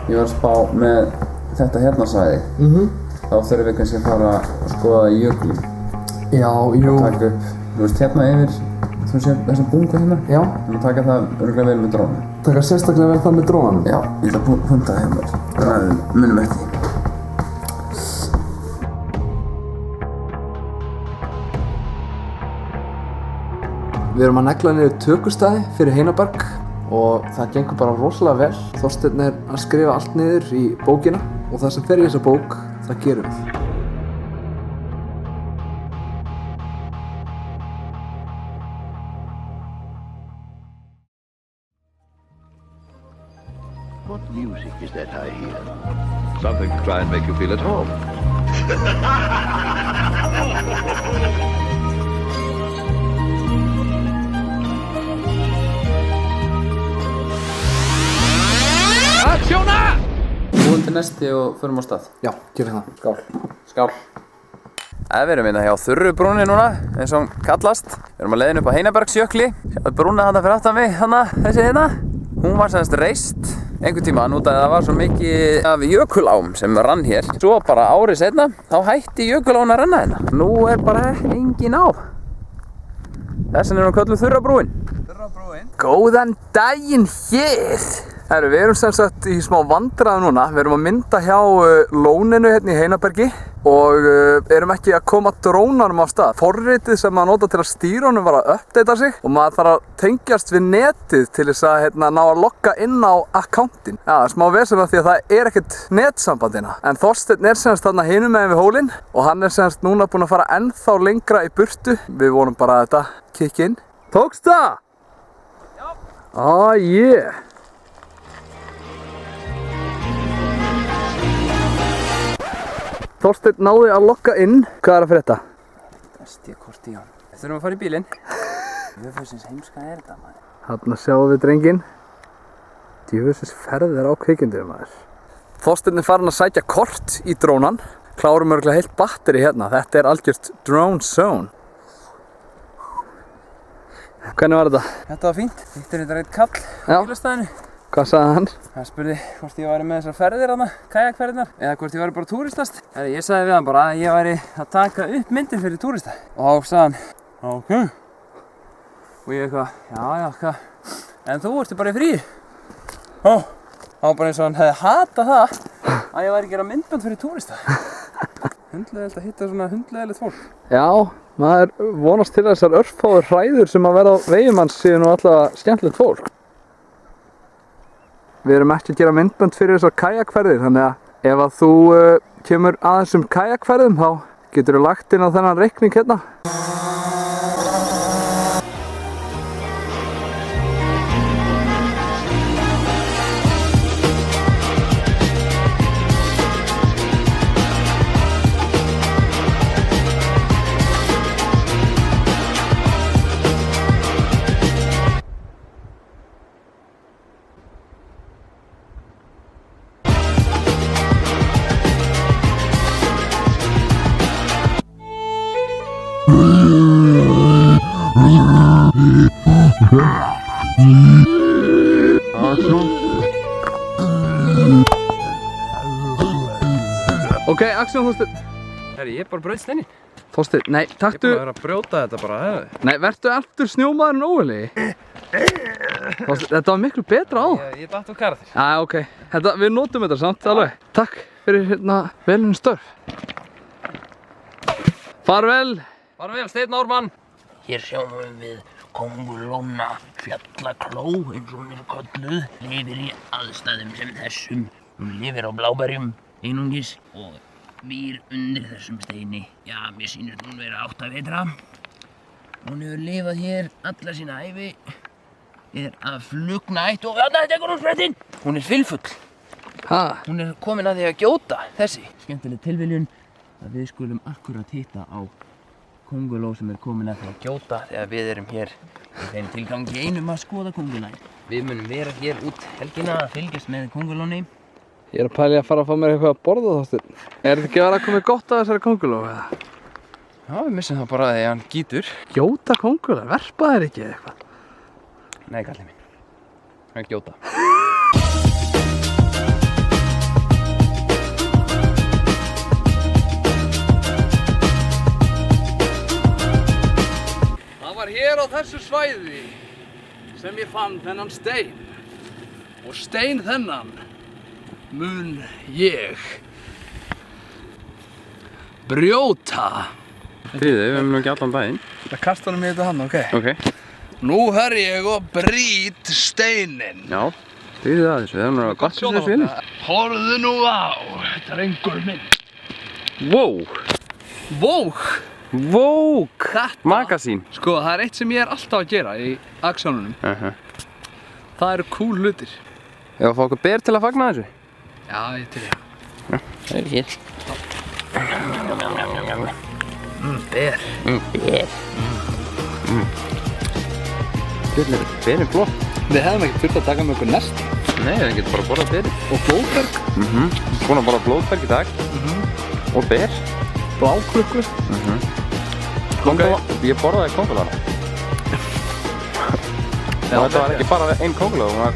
Ég var að spá með þetta hérna svæði. Þá þurfum við kannski að fara að skoða jöklum. Já, jú. Og taka upp, þú veist, hérna yfir þessum bungu hérna. Já. Og taka það örugglega vel með drónum. Taka sérstaklega vel það með drónanum? Já, ég ætla að punta það hérna. Þannig að við munum eftir því. Við erum að negla niður tökustæði fyrir Heinaberg og það gengur bara rosalega vel. Þorsteinn er að skrifa allt niður í bókina og það sem fer í þessa bók, það gerum við. What music is that I hear? Something to try and make you feel at home. Aksjóna! Búin til næsti og förum á stað. Já, gerum það. Skál. Skál. Við erum hérna hjá Þurrubrúnni núna, eins og hún kallast. Við erum að leiðin upp á Heinabergsjökli. Sjáðu brúna þarna fyrir aftan mig, þessi hérna. Hún var semst reist einhvern tímann út af að það var svo mikið af jökulám sem rann hér. Svo bara árið seinna, þá hætti jökulán að renna hérna. Nú er bara engin á. Þessan er hún kölluð Þurrabrúin. Þurrabrúin. Góðan daginn hér! Við erum sem sagt í smá vandræðum núna. Við erum að mynda hjá lóninu hérna í Heinabergi og erum ekki að koma drónanum á stað. Forritið sem maður nota til að stýra honum var að uppdata sig og maður þarf að tengjast við netið til þess að ná að logga inn á akkántin. Já, það er smá vesen af því að það er ekkert netsamband hérna. En Þorsteinn er sem sagt þarna hinum megin við hólinn og hann er sem sagt núna búinn að fara ennþá lengra í burtu. Við vonum bara að þetta kikki inn. Tókst það? Já. Yeah. Þorsteinn náði að logga inn. Hvað er að fyrir þetta? Besti kort í hann. Við þurfum að fara í bílinn. Djöfusins heimska er þetta, maður. Þarna sjáum við drenginn. Djöfusins ferð á kvikindið, maður. Þorsteinn er farin að sækja kort í drónan. Klárum örgulega heilt batteri hérna. Þetta er algjört drone zone. Hvernig var þetta? Þetta var fínt. Þetta er eitt kall á bílastæðinu. Hvað sagði hann? Hann spurði hvort ég væri með þessar ferðir þarna, kajakferðirnar, eða hvort ég væri bara túristast. Ég sagði við hann bara að ég væri að taka upp myndir fyrir túrista. Og þá sagði hann, ok. Og ég eitthvað, já, hvað? En þú ertu bara í fríi. Það var bara eins og hann hefði hatað það að ég væri að gera myndbönd fyrir túrista. Hundleiðilegt að hitta svona hundleiðilegt fólk. Já, maður vonast til þessar örfáður hræður sem að verða á vegum hans séu nú alltaf skemmtilegt fólk. Við erum ekki að gera myndbönd fyrir þessar kajakferðir, þannig að ef að þú kemur að þessum kajakferðum þá getur þú lagt inn á þennan reikning hérna. Ok, aksjón Þorsteinn. Herri, ég bara braut steinin. Þorsteinn, nei, taktu... Ég er bara að vera að brjóta þetta bara, hefði. Nei, vertu aftur snjómaðurinn óveli. Þorsteinn, þetta var miklu betra á. Ég datt á karakter. Já, ok. Við notum þetta samt, alveg. Takk fyrir velun störf. Farvel. Farvel, Steinn Ármann. Hér sjáum við Kóngulóna fjallakló, eins og hún er kölluð, lifir í aðstæðum sem þessum. Hún lifir á bláberjum einungis og býr undir þessum steini. Já, mér sýnist hún vera 8 vetra. Hún hefur lifað hér alla sína ævi, er að flugna eitt og þarna tekur hún sprettinn. Hún er fylfull. Hún er komin að því að gjóta, þessi. Skemmtileg tilviljun að við skulum akkurat hitta á kónguló sem er komin að því að gjóta þegar við erum hér í þeim tilgangi einum að skoða kóngulóna. Við munum vera hér út helgina að fylgjast með kóngulóni. Ég er að pæli að fara að fá mér eitthvað að borða, Þorsteinn. Er þetta ekki að vera komið gott af þessari kónguló, eða? Já, við missum það bara þegar hann gýtur. Gjóta kónguló? Verpa þér ekki eða eitthvað? Nei, kallið minn. Hann gjóta. er á þessu svæði sem ég fann þennan stein. Og stein þennan mun ég brjóta. Þriði, við hefum nú ekki allan daginn. Það kasta honum í þetta hann, ok? Ok. Nú her ég og brýt steinin. Já, þriði að þessu. Það er nú gott fyrir þessu inni. Horfðu nú á, drengur minn. Wow! Vók! Vók! Þetta- Magasín. Sko, það er eitt sem ég er alltaf að gera í aksjónunum. Það eru cool hlutir. Ef að fá okkur ber til að fagna þessu? Já, ég til ég. Það er hér. Ber. Ber er flott. Við hefðum ekki þurft að taka með okkur nesti. Nei, það getur bara að borða berið. Og blóðberg. Búin að borða blóðberg í dag. Og ber. Blákrukku. Ég borðaði kóngulana. Og þetta var ekki bara ein kóngulana, hún var